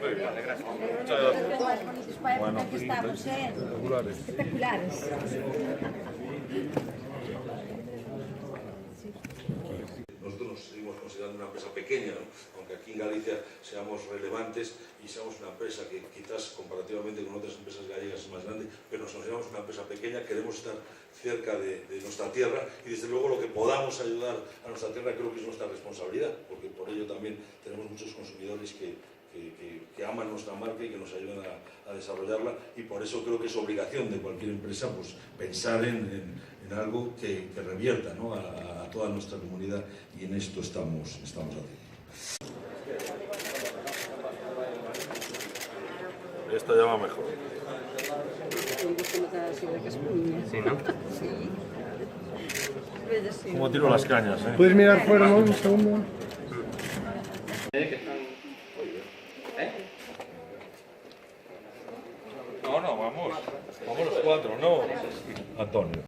Vale, gracias. Muchas gracias. Bueno, aquí estamos, espectaculares. Nosotros nos seguimos considerando una empresa pequeña, ¿no? Aunque aquí en Galicia seamos relevantes y seamos una empresa que quizás comparativamente con otras empresas gallegas es más grande, pero nos consideramos una empresa pequeña, queremos estar cerca de nuestra tierra y desde luego lo que podamos ayudar a nuestra tierra creo que es nuestra responsabilidad, porque por ello también tenemos muchos consumidores que aman nuestra marca y que nos ayudan a desarrollarla, y por eso creo que es obligación de cualquier empresa pues, pensar en algo que revierta, ¿no? a toda nuestra comunidad, y en esto estamos haciendo. Esta ya va mejor. Sí, ¿no? Como tiro las cañas, ¿eh? ¿Puedes mirar fuera, no? Un segundo. No, vamos. Vamos los cuatro, no. Antonio.